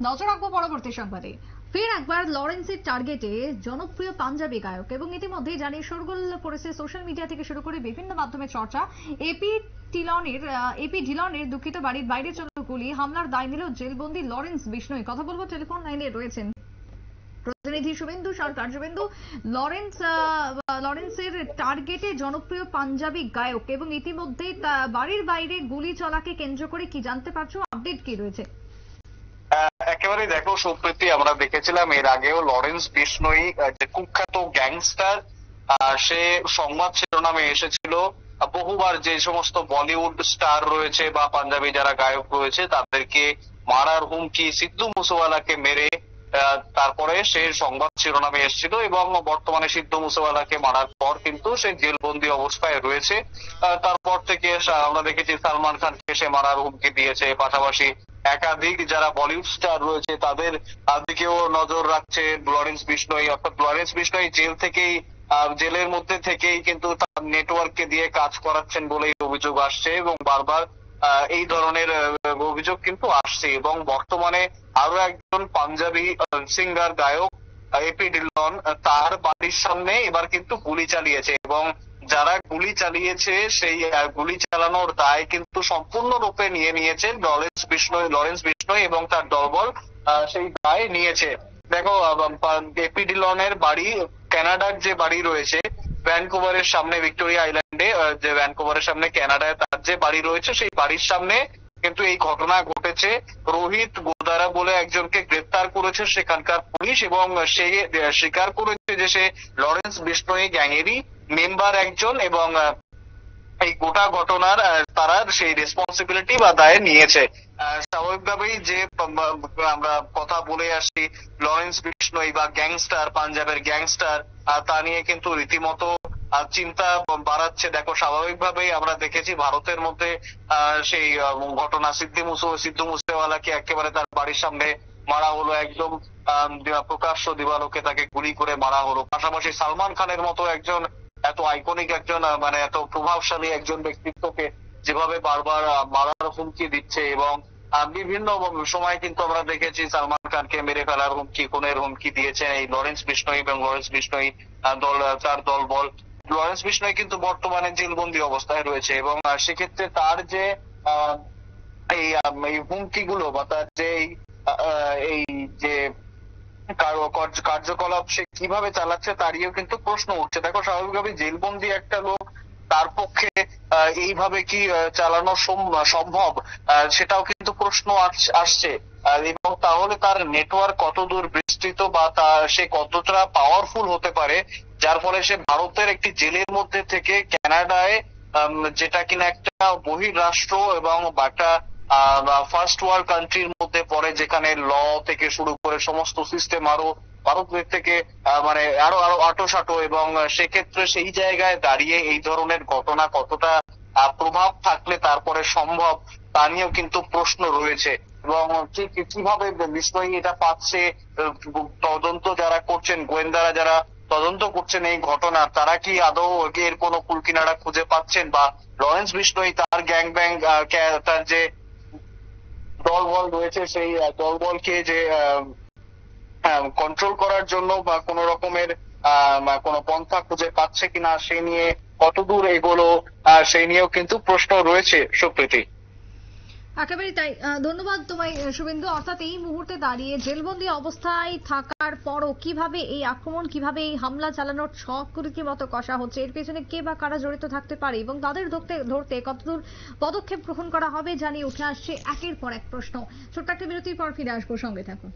নজর রাখবো পরবর্তী সংবাদে। ফের একবার লরেন্সের টার্গেটে জনপ্রিয় পাঞ্জাবি গায়ক, এবং ইতিমধ্যে জানিয়ে শোরগোল পড়েছে সোশ্যাল মিডিয়া থেকে শুরু করে বিভিন্ন মাধ্যমে চর্চা। এপি ডিলনের দুঃখিত বাড়ির বাইরে চলল গুলি, হামলার দায় নিল জেলবন্দি লরেন্স বিষ্ণোই। কথা বলবো, টেলিফোন লাইনে রয়েছেন প্রতিনিধি শুভেন্দু সরকার। শুভেন্দু, লরেন্সের টার্গেটে জনপ্রিয় পাঞ্জাবি গায়ক, এবং ইতিমধ্যে বাড়ির বাইরে গুলি চলাকে কেন্দ্র করে কি জানতে পারছো, আপডেট কি রয়েছে? একেবারে দেখো সুপ্রীতি, আমরা দেখেছিলাম এর আগেও লরেন্স বিষ্ণোই যে কুখ্যাত গ্যাংস্টার, সে সংবাদ শিরোনামে এসেছিল বহুবার। যে সমস্ত বলিউড স্টার রয়েছে বা পাঞ্জাবি যারা গায়ক রয়েছে তাদেরকে মারার হুমকি, সিদ্ধু মুসেওয়ালাকে মেরে তারপরে সে সংবাদ শিরোনামে এসেছিল, এবং বর্তমানে সিদ্ধু মুসেওয়ালাকে মারার পর কিন্তু সে জেলবন্দি অবস্থায় রয়েছে। তারপর থেকে আমরা দেখেছি সালমান খানকে সে মারার হুমকি দিয়েছে, পাশাপাশি একাধিক যারা বলিউড স্টার রয়েছে তাদের দিকেও নজর রাখছে লরেন্স বিষ্ণোই। অর্থাৎ লরেন্স বিষ্ণোই জেলের মধ্যে থেকেই কিন্তু তার নেটওয়ার্ককে দিয়ে কাজ করাচ্ছেন বলেই অভিযোগ আসছে, এবং বারবার এই ধরনের অভিযোগ কিন্তু আসছে। এবং বর্তমানে আরো একজন পাঞ্জাবি সিঙ্গার গায়ক এপি ডিলন, তার বাড়ির সামনে এবার কিন্তু গুলি চালিয়েছে, এবং যারা গুলি চালিয়েছে সেই গুলি চালানোর দায় কিন্তু সম্পূর্ণরূপে নিয়ে নিয়েছে লরেন্স বিষ্ণোই এবং তার দলবল সেই দায় নিয়েছে। দেখো, এপি ডিলনের বাড়ি কানাডার যে বাড়ি রয়েছে ভ্যানকুভারের সামনে, ভিক্টোরিয়া আইল্যান্ডে, যে ভ্যানকুভারের সামনে কানাডায় তার যে বাড়ি রয়েছে সেই বাড়ির সামনে কিন্তু এই ঘটনা ঘটেছে। রোহিত গোদারা বলে একজনকে গ্রেপ্তার করেছে সেখানকার পুলিশ, এবং সে স্বীকার করেছে যে সে লরেন্স বিষ্ণোই গ্যাংয়েরই মেম্বার একজন, এবং এই গোটা ঘটনার তারা সেই রেসপন্সিবিলিটি বা দায় নিয়েছে। স্বাভাবিকভাবেই যে আমরা কথা বলে আসছি লরেন্স বিষ্ণোই বা গ্যাংস্টার, পাঞ্জাবের গ্যাংস্টার, তা নিয়ে কিন্তু রীতিমতো চিন্তা বাড়াচ্ছে। দেখো, স্বাভাবিকভাবেই আমরা দেখেছি ভারতের মধ্যে সেই ঘটনা, সিদ্ধু মুসেওয়ালাকে একেবারে তার বাড়ির সামনে মারা হলো, একদম প্রকাশ্য দিবালোকে তাকে গুলি করে মারা হলো। পাশাপাশি সালমান খানের মতো একজন এত আইকনিক একজন মানে এত প্রভাবশালী একজন ব্যক্তিত্বকে যেভাবে বারবার মারার হুমকি দিচ্ছে, এবং বিভিন্ন সময় কিন্তু আমরা দেখেছি সালমান খানকে মেরে ফেলার হুমকি, খুনের হুমকি দিয়েছেন এই লরেন্স বিষ্ণোই, এবং লরেন্স বিষ্ণোই তার দলবল। লরেন্স বিষ্ণোই কিন্তু বর্তমানে জেলবন্দি অবস্থায় রয়েছে, এবং সেক্ষেত্রে তার যে এই হুমকিগুলো বা তার যে এই যে কার্যকলাপ সে কিভাবে চালাচ্ছে তারও কিন্তু প্রশ্ন উঠছে। দেখো, স্বাভাবিকভাবে জেলবন্দি একটা লোক, তার পক্ষে এইভাবে কি চালানো সম্ভব, সেটাও কিন্তু প্রশ্ন আসছে। এবং তাহলে তার নেটওয়ার্ক কতদূর বিস্তৃত বা সে কতটা পাওয়ারফুল হতে পারে, যার ফলে সে ভারতের একটি জেলের মধ্যে থেকে কানাডায়, যেটা কিনা একটা বহির্রাষ্ট্র এবং একটা ফার্স্ট ওয়ার্ল্ড কান্ট্রির মধ্যে পড়ে, যেখানে ল থেকে শুরু করে সমস্ত সিস্টেম আরো ভারতের থেকে মানে আরো আরো আটোসাটো, এবং সেক্ষেত্রে সেই জায়গায় দাঁড়িয়ে এই ধরনের ঘটনা কতটা প্রভাব থাকলে তারপরে সম্ভব তা নিয়েও কিন্তু প্রশ্ন রয়েছে। এবং কিভাবে বিষ্ণোই এটা পাচ্ছে, তদন্ত যারা করছেন, গোয়েন্দারা যারা তদন্ত করছেন এই ঘটনা, তারা কি আদৌ এর কোনো কুলকিনারা খুঁজে পাচ্ছেন, বা লরেন্স বিষ্ণোই তার গ্যাং ব্যাং, তার যে দলবল রয়েছে সেই দলবলকে যে কন্ট্রোল করার জন্য বা কোন রকমের কোনো পন্থা খুঁজে পাচ্ছে কিনা, সে নিয়ে কতদূর এগুলো সেই নিয়েও কিন্তু প্রশ্ন রয়েছে সুপ্রীতি। একেবারে তাই, ধন্যবাদ তোমায় শুভেন্দু। অর্থাৎ এই মুহূর্তে দাঁড়িয়ে জেলবন্দি অবস্থায় থাকার পরও কিভাবে এই আক্রমণ, কিভাবে এই হামলা চালানোর ছক রীতিমতো কষা হচ্ছে, এর পেছনে কে বা কারা জড়িত থাকতে পারে এবং তাদের ধরতে কতদূর পদক্ষেপ গ্রহণ করা হবে জানিয়ে উঠে আসছে একের পর এক প্রশ্ন। ছোট্ট একটা বিরতির পর ফিরে আসবো, সঙ্গে থাকুন।